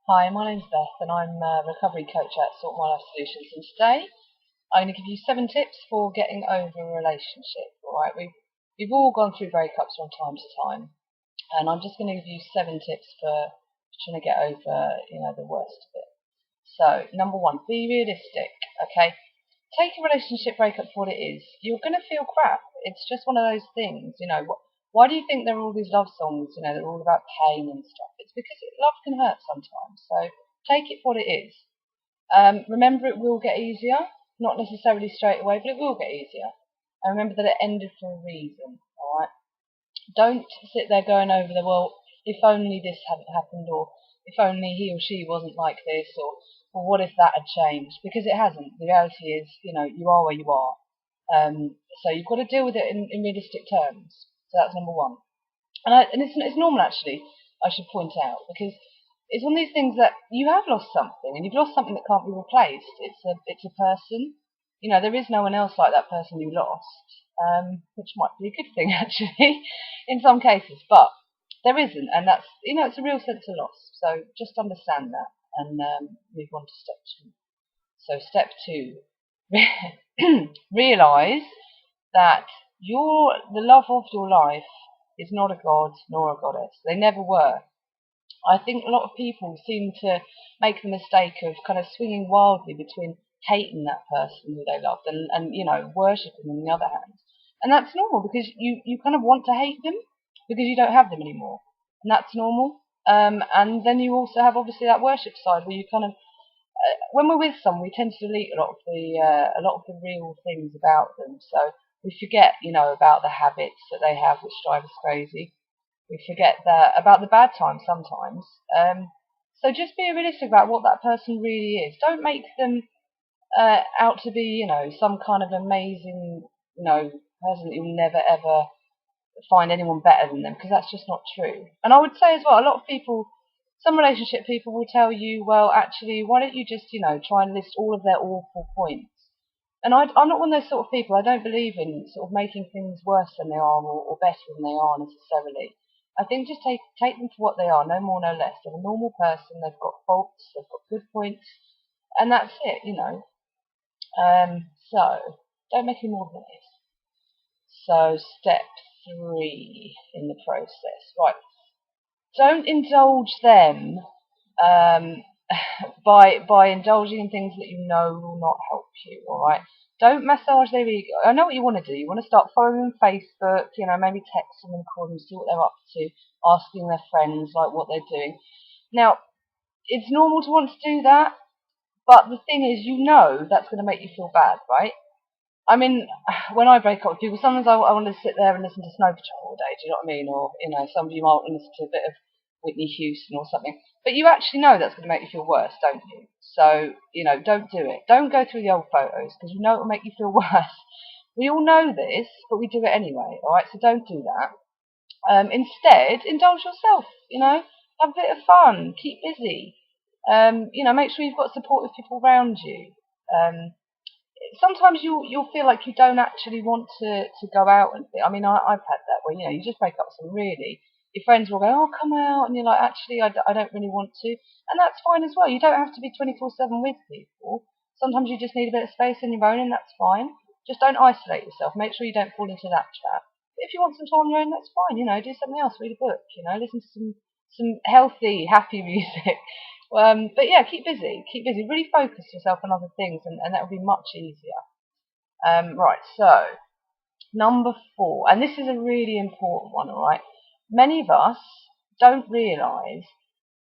Hi, my name's Beth and I'm a recovery coach at Sort My Life Solutions, and today I'm going to give you 7 tips for getting over a relationship. Alright, we've all gone through breakups from time to time, and I'm just going to give you 7 tips for trying to get over, the worst of it. So, number 1, be realistic, okay? Take a relationship breakup for what it is. You're going to feel crap. It's just one of those things, Why do you think there are all these love songs, they're all about pain and stuff? It's because love can hurt sometimes. So take it for what it is. Remember, it will get easier. Not necessarily straight away, but it will get easier. And remember that it ended for a reason, alright? Don't sit there going over if only this hadn't happened, or if only he or she wasn't like this, or what if that had changed? Because it hasn't. The reality is, you are where you are. So you've got to deal with it in realistic terms. So that's number 1. And it's normal, actually, I should point out, because it's one of these things that you have lost something, and you've lost something that can't be replaced. It's a person. There is no one else like that person you lost, which might be a good thing, actually, in some cases. But there isn't, and that's, it's a real sense of loss. So just understand that, and move on to step 2. So step 2, realise that the love of your life is not a god nor a goddess. They never were. I think a lot of people seem to make the mistake of kind of swinging wildly between hating that person who they loved and worshipping them on the other hand. And that's normal, because you kind of want to hate them because you don't have them anymore. And that's normal. And then you also have, obviously, that worship side where you kind of, when we're with someone, we tend to delete a lot of the real things about them. So we forget, about the habits that they have, which drive us crazy. We forget about the bad times sometimes. So just be realistic about what that person really is. Don't make them out to be, some kind of amazing, person that you'll never ever find anyone better than them, because that's just not true. And I would say as well, a lot of people, some relationship people will tell you, well, actually, why don't you just, try and list all of their awful points? And I'm not one of those sort of people. I don't believe in sort of making things worse than they are, or better than they are necessarily. I think just take them for what they are, no more, no less. They're a normal person. They've got faults. They've got good points, and that's it. So don't make any more than it is. So step 3 in the process, right? Don't indulge them by indulging in things that you know will not help you. All right. Don't massage their ego. I know what you want to do. You want to start following them on Facebook, maybe text them and call them, see what they're up to, asking their friends like what they're doing. Now, it's normal to want to do that, but the thing is, that's going to make you feel bad, right? I mean, when I break up with people, sometimes I want to sit there and listen to Snow Patrol all day, do you know what I mean? Or, some of you might want to listen to a bit of Whitney Houston or something. But you actually know that's going to make you feel worse, don't you? So, don't do it. Don't go through the old photos, because it will make you feel worse. We all know this, but we do it anyway, alright? So don't do that. Instead, indulge yourself, have a bit of fun, keep busy. Make sure you've got supportive people around you. Sometimes you'll feel like you don't actually want to go out. And I mean, I've had that where, you just break up with someone, really. Your friends will go, oh, come out, and you're like, actually, I don't really want to. And that's fine as well. You don't have to be 24/7 with people. Sometimes you just need a bit of space on your own, and that's fine. Just don't isolate yourself. Make sure you don't fall into that trap. But if you want some time on your own, that's fine. Do something else. Read a book. Listen to some healthy, happy music. But yeah, keep busy. Really focus yourself on other things, and that will be much easier. Right, so number 4, and this is a really important one, alright? Many of us don't realise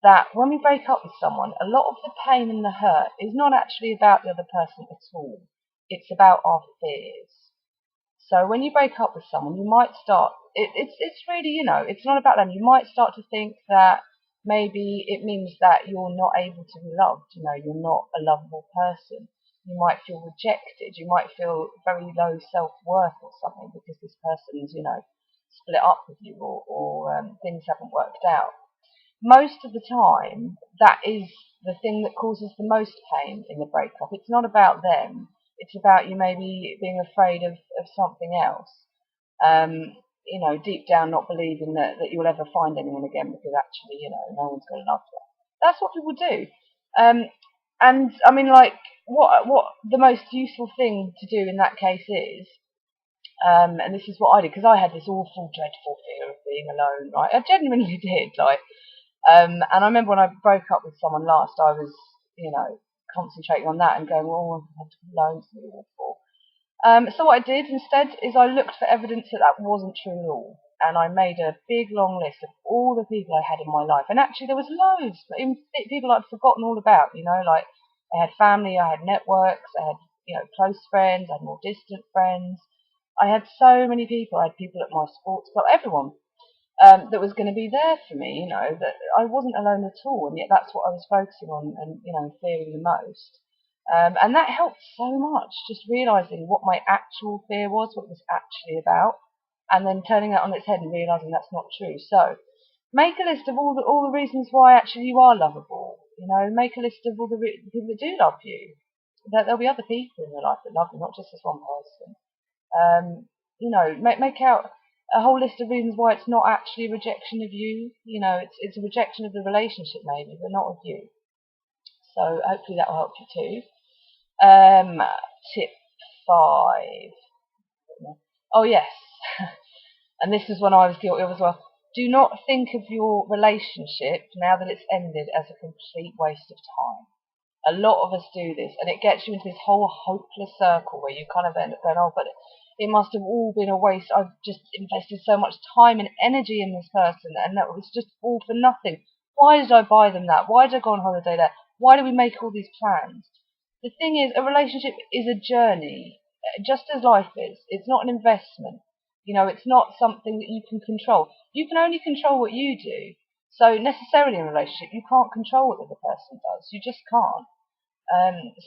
that when we break up with someone, a lot of the pain and the hurt is not actually about the other person at all. It's about our fears. So when you break up with someone, you might start, it's really, it's not about them. You might start to think that maybe it means that you're not able to be loved, you're not a lovable person. You might feel rejected. You might feel very low self-worth or something because this person's, split up with you, or things haven't worked out. Most of the time, that is the thing that causes the most pain in the breakup. It's not about them. It's about you maybe being afraid of something else. Deep down not believing that you'll ever find anyone again, because actually, no one's going to love you. That's what people do. Um, and I mean, like, what the most useful thing to do in that case is, and this is what I did because I had this awful, dreadful fear of being alone. Right, I genuinely did. Like, and I remember when I broke up with someone last, I was, concentrating on that and going, oh, I'm going to be alone, it's really awful. So what I did instead is I looked for evidence that that wasn't true at all. And I made a big long list of all the people I had in my life. And actually there was loads, even people I'd forgotten all about, like I had family, I had networks, I had, close friends, I had more distant friends. I had so many people. I had people at my sports club, everyone that was going to be there for me, that I wasn't alone at all. And yet that's what I was focusing on and, fearing the most. And that helped so much, just realising what my actual fear was, what it was actually about, and then turning that on its head and realising that's not true. So make a list of all the reasons why actually you are lovable. Make a list of all the people that do love you. There'll be other people in your life that love you, not just this one person. Make out a whole list of reasons why it's not actually a rejection of you. It's a rejection of the relationship maybe, but not of you. So hopefully that will help you too. Tip 5. Oh yes, and this is one I was guilty of as well. Do not think of your relationship now that it's ended as a complete waste of time. A lot of us do this, and it gets you into this whole hopeless circle where you kind of end up going, oh, but it must have all been a waste. I've just invested so much time and energy in this person, and that was just all for nothing. Why did I buy them that? Why did I go on holiday there? Why do we make all these plans? The thing is, a relationship is a journey, just as life is. It's not an investment. It's not something that you can control. You can only control what you do. So necessarily in a relationship, you can't control what the other person does. You just can't.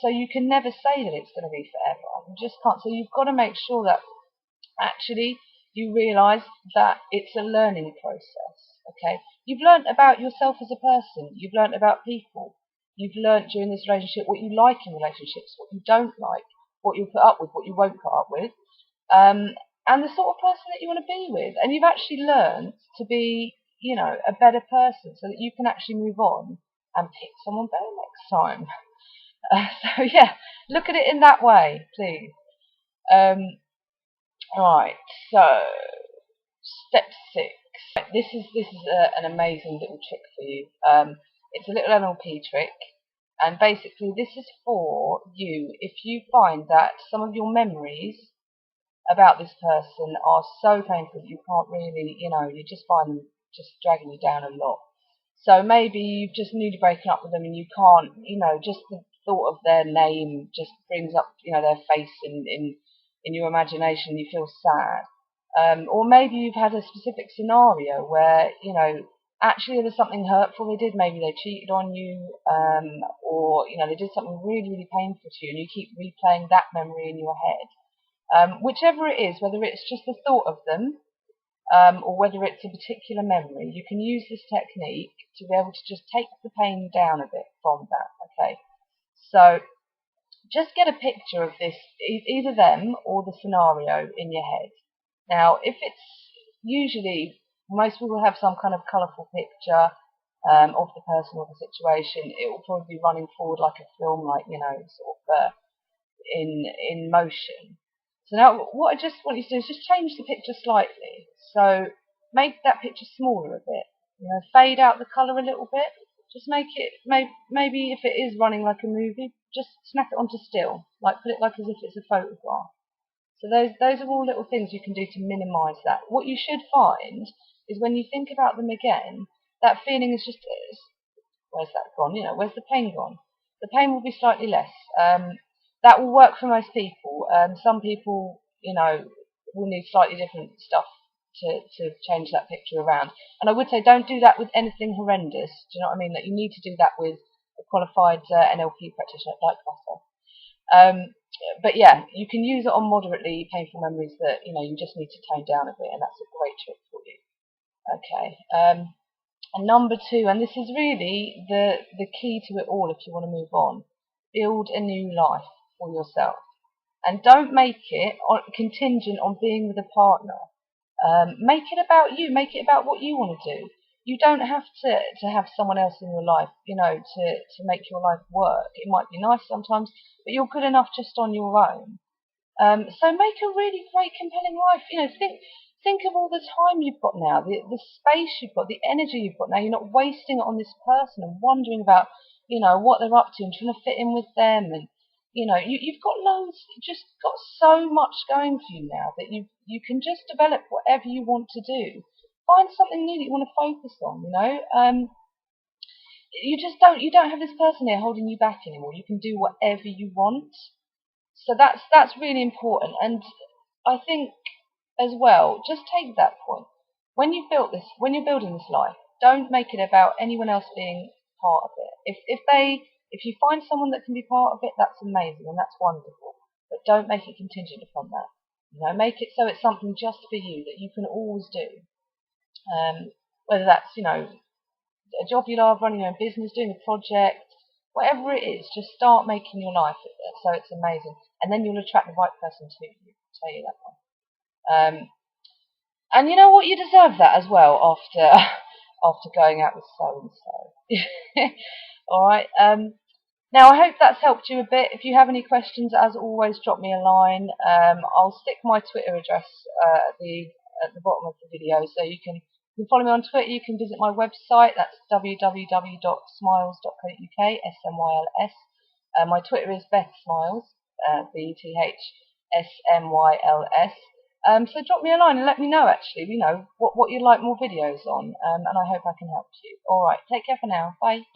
So you can never say that it's going to be forever. You just can't. So you've got to make sure that actually you realise that it's a learning process. Okay, you've learnt about yourself as a person. You've learnt about people. You've learnt during this relationship what you like in relationships, what you don't like, what you'll put up with, what you won't put up with, and the sort of person that you want to be with. And you've actually learnt to be, a better person so that you can actually move on and pick someone better next time. So yeah, look at it in that way, please. Right. So step 6. This is an amazing little trick for you. It's a little NLP trick, and basically this is for you if you find that some of your memories about this person are so painful that you can't really, you just find them just dragging you down a lot. So maybe you've just newly broken up with them and you can't, just the thought of their name just brings up, their face in your imagination. You feel sad. Or maybe you've had a specific scenario where, actually there was something hurtful they did. Maybe they cheated on you, or, they did something really, really painful to you, and you keep replaying that memory in your head. Whichever it is, whether it's just the thought of them, or whether it's a particular memory, you can use this technique to be able to just take the pain down a bit from that. Okay, so just get a picture of this, either them or the scenario in your head. Now, if it's usually, most people have some kind of colourful picture of the person or the situation. It will probably be running forward like a film, like, sort of in motion. So now what I just want you to do is just change the picture slightly. So make that picture smaller a bit. Fade out the colour a little bit. Just make it, maybe if it is running like a movie, just snap it onto still. Like put it like as if it's a photograph. So those are all little things you can do to minimise that. What you should find is when you think about them again, that feeling is just, where's that gone? Where's the pain gone? The pain will be slightly less. That will work for most people. Some people, will need slightly different stuff to change that picture around. And I would say don't do that with anything horrendous. Do you know what I mean? That you need to do that with a qualified NLP practitioner like myself. But yeah, you can use it on moderately painful memories that you just need to tone down a bit, and that's a great trick for you. Okay. And number 2, and this is really the key to it all if you want to move on, build a new life for yourself. And don't make it contingent on being with a partner. Make it about you. Make it about what you want to do. you don't have to have someone else in your life, you know, to make your life work. It might be nice sometimes, but you're good enough just on your own. So make a really great, compelling life. You know, think of all the time you've got now, the space you've got, the energy you've got now. You're not wasting it on this person and wondering about, you know, what they're up to and trying to fit in with them. And you know, you've got loads, just got so much going for you now that you can just develop whatever you want to do. Find something new that you want to focus on. You know, you don't have this person here holding you back anymore. You can do whatever you want. So that's really important. And I think as well, just take that point. When you've built this, when you're building this life, don't make it about anyone else being part of it. If you find someone that can be part of it, that's amazing and that's wonderful. But don't make it contingent upon that. You know, make it so it's something just for you that you can always do. Whether that's, you know, a job you love, running your own business, doing a project, whatever it is, just start making your life so it's amazing, and then you'll attract the right person to you. I'll tell you that one. And you know what? You deserve that as well after after going out with so and so. All right. Now I hope that's helped you a bit. If you have any questions, as always, drop me a line. I'll stick my Twitter address at the bottom of the video, so you can follow me on Twitter. You can visit my website. That's www.smiles.co.uk. SMYLS. My Twitter is Beth Smiles. BETHSMYLS. So drop me a line and let me know, actually, you know, what you'd like more videos on, and I hope I can help you. All right, take care for now. Bye.